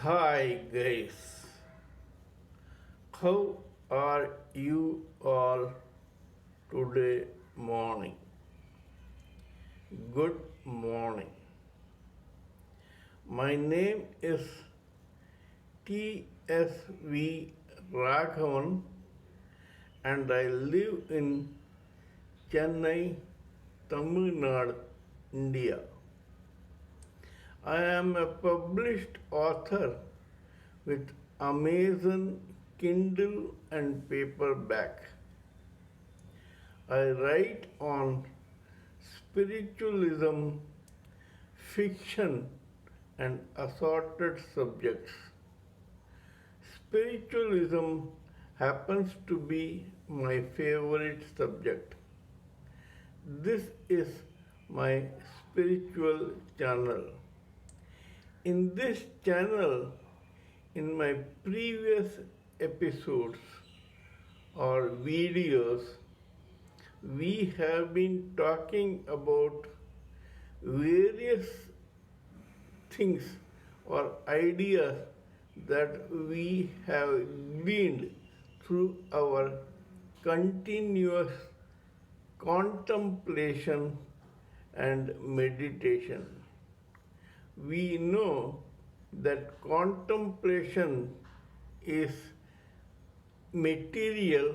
Hi guys, how are you all today morning? Good morning. My name is TSV Raghavan and I live in Chennai, Tamil Nadu, India. I am a published author with Amazon Kindle and paperback. I write on spiritualism, fiction, and assorted subjects. Spiritualism happens to be my favorite subject. This is my spiritual channel. In this channel, in my previous episodes or videos, we have been talking about various things or ideas that we have gleaned through our continuous contemplation and meditation. We know that contemplation is material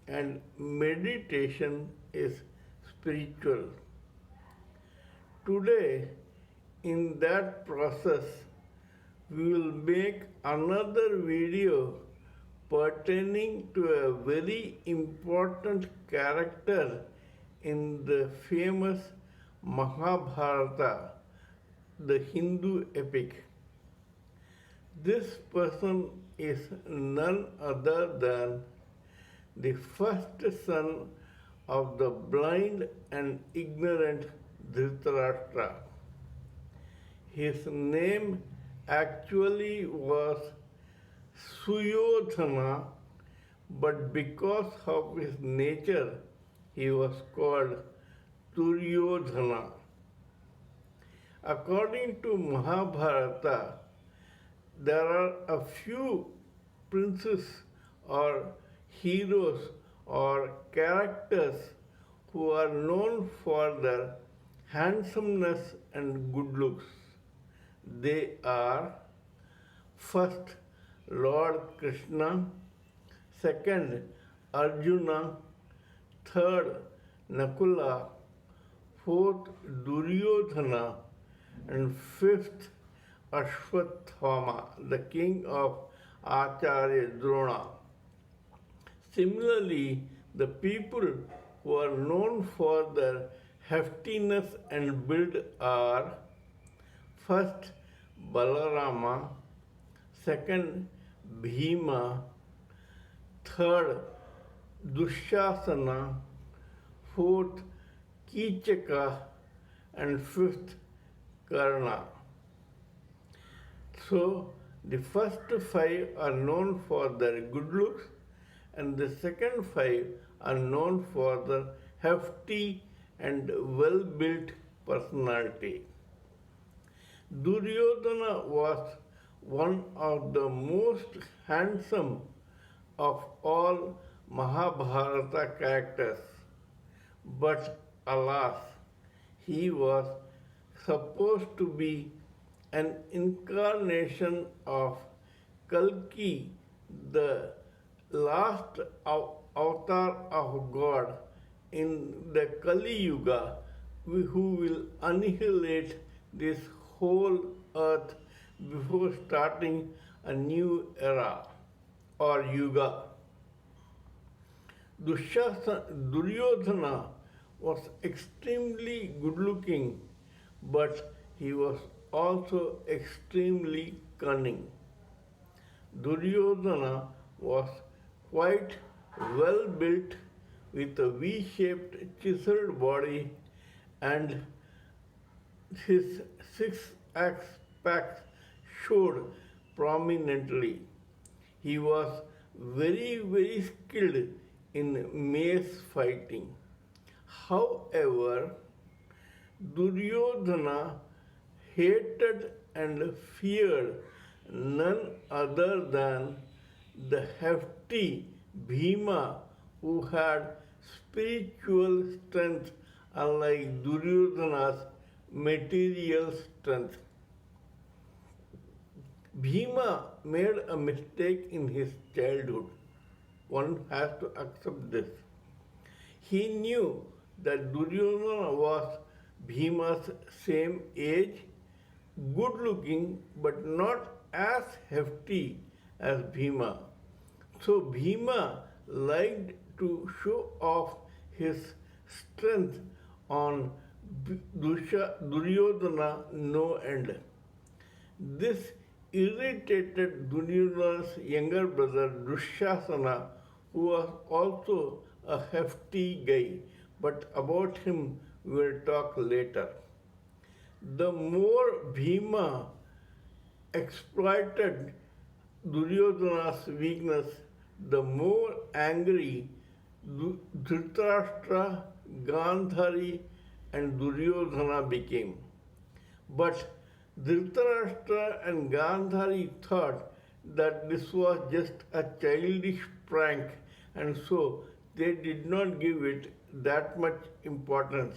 and meditation is spiritual. Today, in that process, we will make another video pertaining to a very important character in the famous Mahabharata, the Hindu epic. This person is none other than the first son of the blind and ignorant Dhritarashtra. His name actually was Suyodhana, but because of his nature, he was called Duryodhana. According to Mahabharata, there are a few princes or heroes or characters who are known for their handsomeness and good looks. They are first Lord Krishna, second Arjuna, third Nakula, fourth Duryodhana, and fifth Ashwathama, the king of Acharya Drona. Similarly, the people who are known for their heftiness and build are first Balarama, second Bhima, third Dushasana, fourth Kichaka, and fifth Karna. So, the first five are known for their good looks, and the second five are known for their hefty and well-built personality. Duryodhana was one of the most handsome of all Mahabharata characters, but alas, he was supposed to be an incarnation of Kalki, the last avatar of God in the Kali Yuga, who will annihilate this whole earth before starting a new era or yuga. Duryodhana was extremely good looking, but he was also extremely cunning. Duryodhana was quite well built with a V-shaped chiseled body, and his six-axe pack showed prominently. He was very skilled in mace fighting. However, Duryodhana hated and feared none other than the hefty Bhima, who had spiritual strength unlike Duryodhana's material strength. Bhima made a mistake in his childhood. One has to accept this. He knew that Duryodhana was Bhima's same age, good looking, but not as hefty as Bhima. So Bhima liked to show off his strength on Duryodhana no end. This irritated Duryodhana's younger brother Dushasana, who was also a hefty guy, but about him we'll talk later. The more Bhima exploited Duryodhana's weakness, the more angry Dhritarashtra, Gandhari, and Duryodhana became. But Dhritarashtra and Gandhari thought that this was just a childish prank, and so they did not give it that much importance.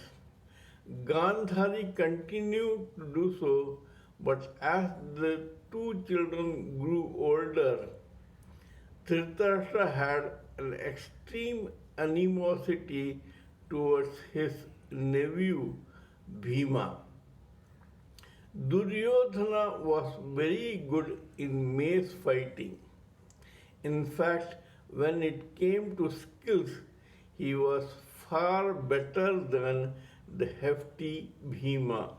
Gandhari continued to do so, but as the two children grew older, Dhritarashtra had an extreme animosity towards his nephew Bhima. Duryodhana was very good in mace fighting. In fact, when it came to skills, he was far better than the hefty Bhima.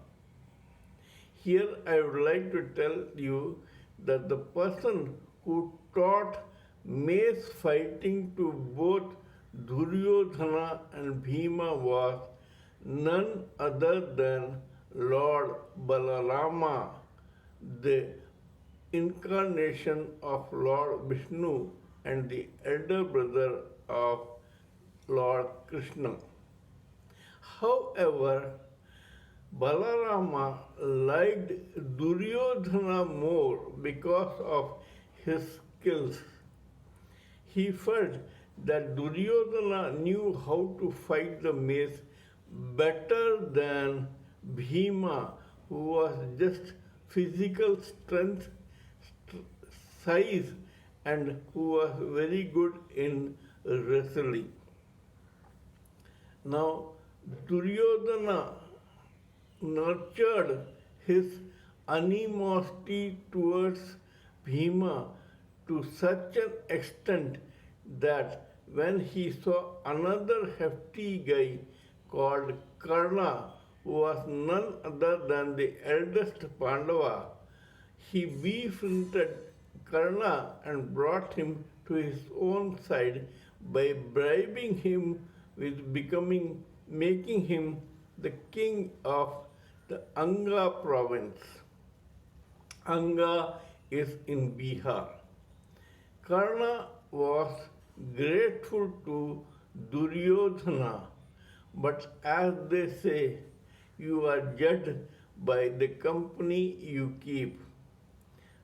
Here I would like to tell you that the person who taught mace fighting to both Duryodhana and Bhima was none other than Lord Balarama, the incarnation of Lord Vishnu and the elder brother of Lord Krishna. However, Balarama liked Duryodhana more because of his skills. He felt that Duryodhana knew how to fight the mace better than Bhima, who was just physical strength, size, and who was very good in wrestling. Now, Duryodhana nurtured his animosity towards Bhima to such an extent that when he saw another hefty guy called Karna, who was none other than the eldest Pandava, he befriended Karna and brought him to his own side by bribing him with making him the king of the Anga province. Anga is in Bihar. Karna was grateful to Duryodhana, but as they say, you are judged by the company you keep.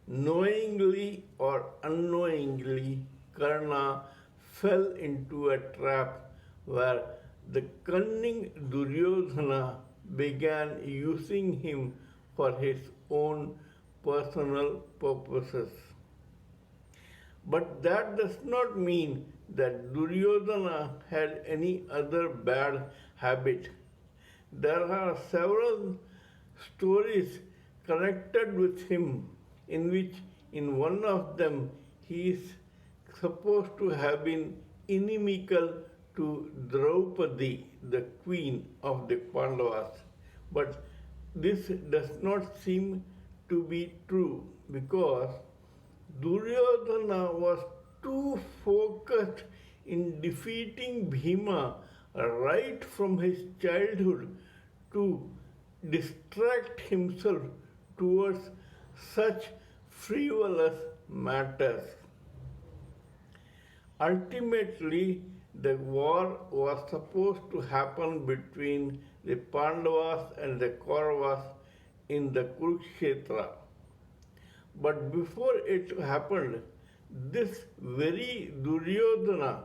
Knowingly or unknowingly, Karna fell into a trap where the cunning Duryodhana began using him for his own personal purposes. But that does not mean that Duryodhana had any other bad habit. There are several stories connected with him in which in one of them he is supposed to have been inimical to Draupadi, the queen of the Pandavas. But this does not seem to be true because Duryodhana was too focused in defeating Bhima right from his childhood to distract himself towards such frivolous matters. Ultimately, The war was supposed to happen between the Pandavas and the Kauravas in the Kurukshetra. But before it happened, this very Duryodhana,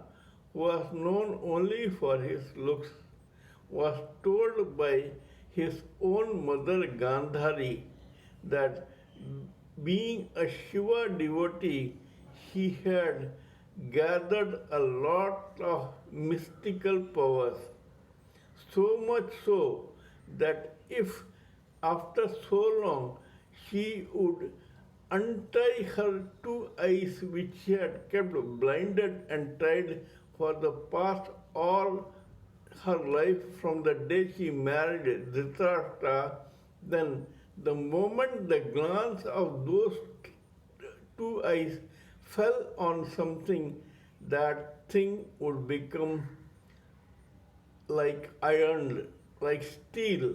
who was known only for his looks, was told by his own mother Gandhari that being a Shiva devotee, he had gathered a lot of mystical powers. So much so that if after so long she would untie her two eyes which she had kept blinded and tried for the past all her life from the day she married Dhritarashtra, then the moment the glance of those two eyes fell on something, that thing would become like iron, like steel,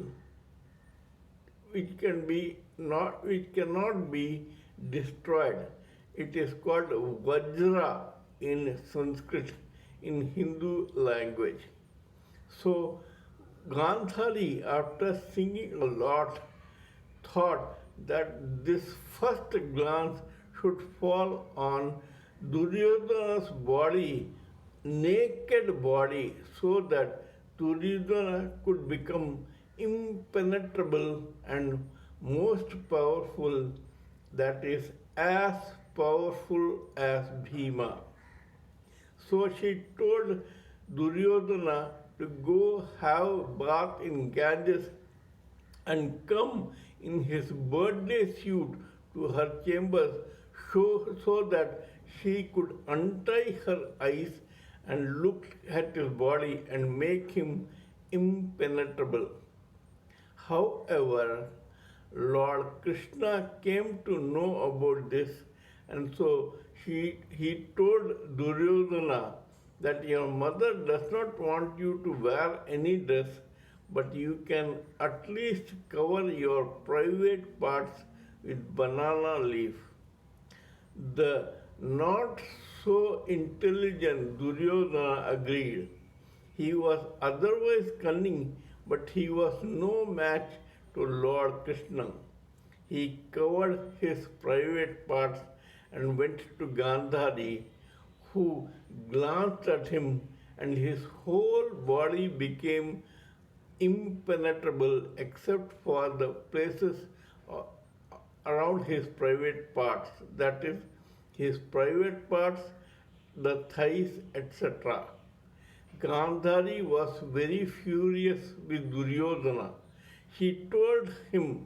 which cannot be destroyed. It is called Vajra in Sanskrit, in Hindu language. So Gandhari, after singing a lot, thought that this first glance should fall on Duryodhana's body, naked body, so that Duryodhana could become impenetrable and most powerful, that is, as powerful as Bhima. So she told Duryodhana to go have bath in Ganges and come in his birthday suit to her chambers so that she could untie her eyes and look at his body and make him impenetrable. However, Lord Krishna came to know about this, and so he told Duryodhana that your mother does not want you to wear any dress, but you can at least cover your private parts with banana leaf. The not so intelligent Duryodhana agreed. He was otherwise cunning, but he was no match to Lord Krishna. He covered his private parts and went to Gandhari, who glanced at him, and his whole body became impenetrable except for the places uh, around his private parts, that is, his private parts, the thighs, etc. Gandhari was very furious with Duryodhana. She told him,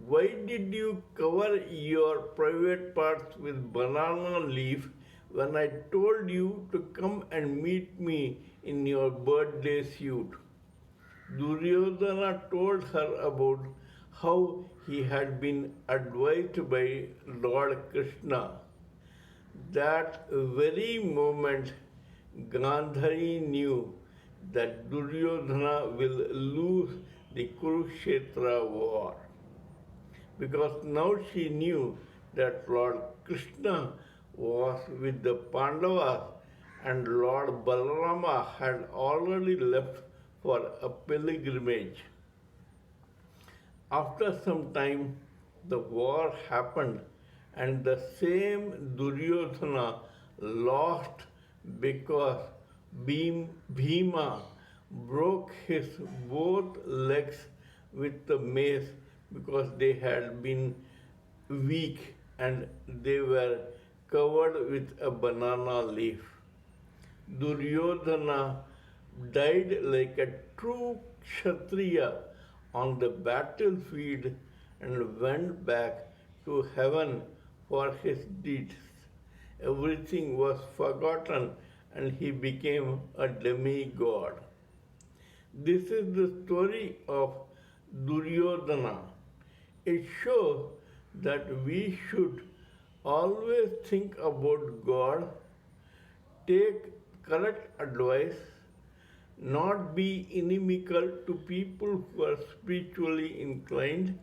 "Why did you cover your private parts with banana leaf when I told you to come and meet me in your birthday suit?" Duryodhana told her about how he had been advised by Lord Krishna. That very moment, Gandhari knew that Duryodhana will lose the Kurukshetra war, because now she knew that Lord Krishna was with the Pandavas and Lord Balarama had already left for a pilgrimage. After some time, the war happened, and the same Duryodhana lost because Bhima broke his both legs with the mace because they had been weak and they were covered with a banana leaf. Duryodhana died like a true Kshatriya on the battlefield and went back to heaven for his deeds. Everything was forgotten and he became a demigod. This is the story of Duryodhana. It shows that we should always think about God, take correct advice, not be inimical to people who are spiritually inclined,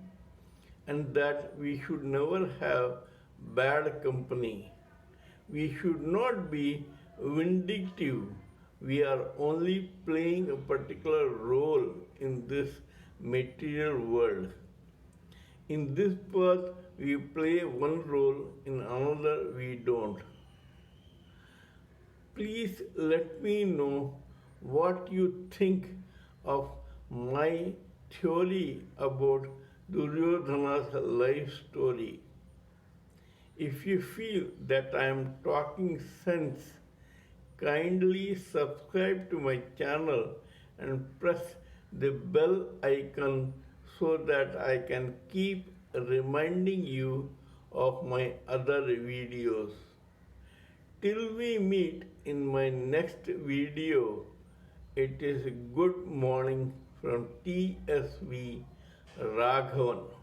and that we should never have bad company. We should not be vindictive, We are only playing a particular role in this material world. In this path, we play one role, in another, we don't. Please let me know what you think of my theory about Duryodhana's life story. If you feel that I am talking sense, kindly subscribe to my channel and press the bell icon so that I can keep reminding you of my other videos. Till we meet in my next video, it is good morning from TSV Raghavan.